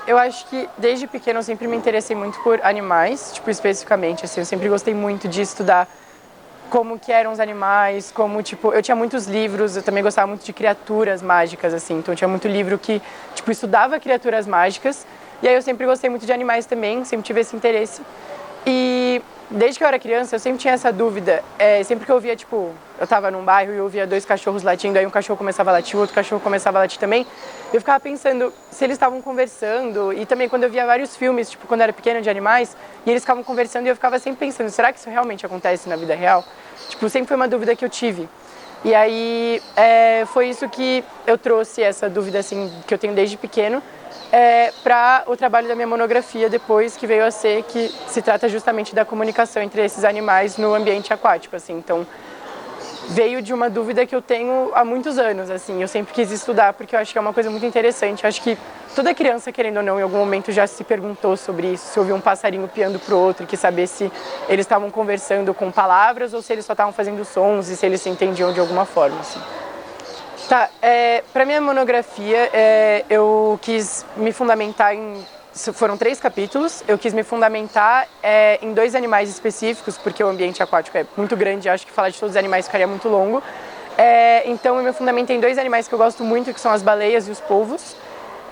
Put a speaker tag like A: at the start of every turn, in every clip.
A: Eu acho que desde pequena eu sempre me interessei muito por animais, tipo, especificamente, assim, eu sempre gostei muito de estudar como que eram os animais, como, tipo, eu tinha muitos livros, eu também gostava muito de criaturas mágicas, assim, então eu tinha muito livro que, tipo, estudava criaturas mágicas, e aí eu sempre gostei muito de animais também, sempre tive esse interesse. E desde que eu era criança, eu sempre tinha essa dúvida, sempre que eu via, tipo, eu tava num bairro e eu via dois cachorros latindo, aí um cachorro começava a latir, o outro cachorro começava a latir também, eu ficava pensando se eles estavam conversando, e também quando eu via vários filmes, tipo, quando eu era pequena, de animais, e eles ficavam conversando e eu ficava sempre pensando, será que isso realmente acontece na vida real? Tipo, sempre foi uma dúvida que eu tive. E aí foi isso que eu trouxe, essa dúvida assim que eu tenho desde pequeno, para o trabalho da minha monografia depois, que veio a ser, que se trata justamente da comunicação entre esses animais no ambiente aquático, assim. Então, veio de uma dúvida que eu tenho há muitos anos, assim. Eu sempre quis estudar porque eu acho que é uma coisa muito interessante. Eu acho que toda criança, querendo ou não, em algum momento já se perguntou sobre isso, se ouviu um passarinho piando pro outro, quis saber se eles estavam conversando com palavras ou se eles só estavam fazendo sons e se eles se entendiam de alguma forma, assim. Tá, para minha monografia, eu quis me fundamentar em... Foram 3 capítulos, eu quis me fundamentar em 2 animais específicos, porque o ambiente aquático é muito grande, acho que falar de todos os animais ficaria muito longo. Então eu me fundamentei em 2 animais que eu gosto muito, que são as baleias e os polvos.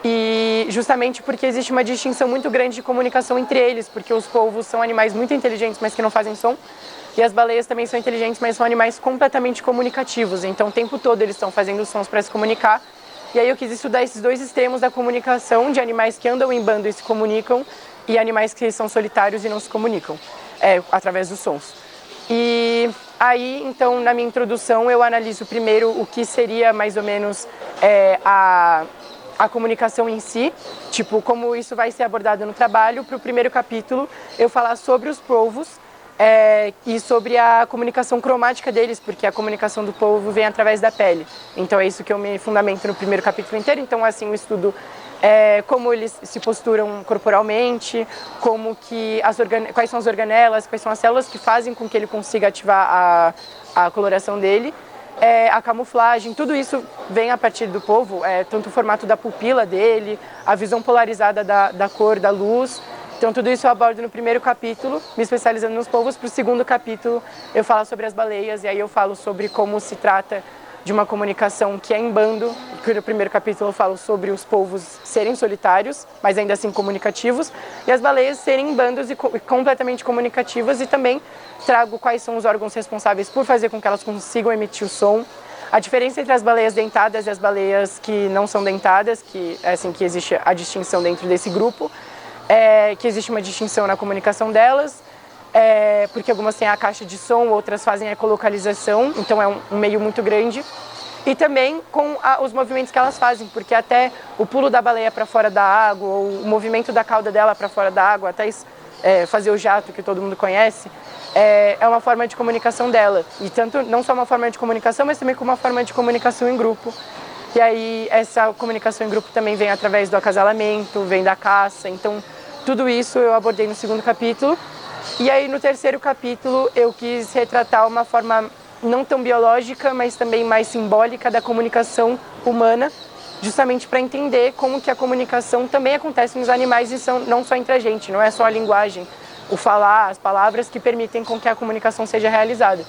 A: E justamente porque existe uma distinção muito grande de comunicação entre eles, porque os polvos são animais muito inteligentes, mas que não fazem som. E as baleias também são inteligentes, mas são animais completamente comunicativos. Então, o tempo todo eles estão fazendo sons para se comunicar. E aí eu quis estudar esses 2 extremos da comunicação, de animais que andam em bando e se comunicam, e animais que são solitários e não se comunicam, através dos sons. E aí, então, na minha introdução, eu analiso primeiro o que seria mais ou menos a comunicação em si, tipo, como isso vai ser abordado no trabalho. Para o primeiro capítulo, eu falar sobre os polvos, e sobre a comunicação cromática deles, porque a comunicação do polvo vem através da pele. Então é isso que eu me fundamento no primeiro capítulo inteiro. Então, assim, o estudo como eles se posturam corporalmente, quais são as organelas, quais são as células que fazem com que ele consiga ativar a coloração dele. A camuflagem, tudo isso vem a partir do polvo, tanto o formato da pupila dele, a visão polarizada da cor, da luz. Então, tudo isso eu abordo no primeiro capítulo, me especializando nos polvos. Para o segundo capítulo, eu falo sobre as baleias, e aí eu falo sobre como se trata de uma comunicação que é em bando. No primeiro capítulo eu falo sobre os polvos serem solitários, mas ainda assim comunicativos, e as baleias serem em bandos e completamente comunicativas, e também trago quais são os órgãos responsáveis por fazer com que elas consigam emitir o som, a diferença entre as baleias dentadas e as baleias que não são dentadas, que existe a distinção dentro desse grupo, que existe uma distinção na comunicação delas, porque algumas têm a caixa de som, outras fazem a ecolocalização, então é um meio muito grande. E também com os movimentos que elas fazem, porque até o pulo da baleia para fora da água, ou o movimento da cauda dela para fora da água, até fazer o jato, que todo mundo conhece, é uma forma de comunicação dela. E tanto não só uma forma de comunicação, mas também como uma forma de comunicação em grupo. E aí essa comunicação em grupo também vem através do acasalamento, vem da caça. Então tudo isso eu abordei no segundo capítulo. E aí no terceiro capítulo eu quis retratar uma forma não tão biológica, mas também mais simbólica da comunicação humana, justamente para entender como que a comunicação também acontece nos animais e não só entre a gente, não é só a linguagem, o falar, as palavras que permitem com que a comunicação seja realizada.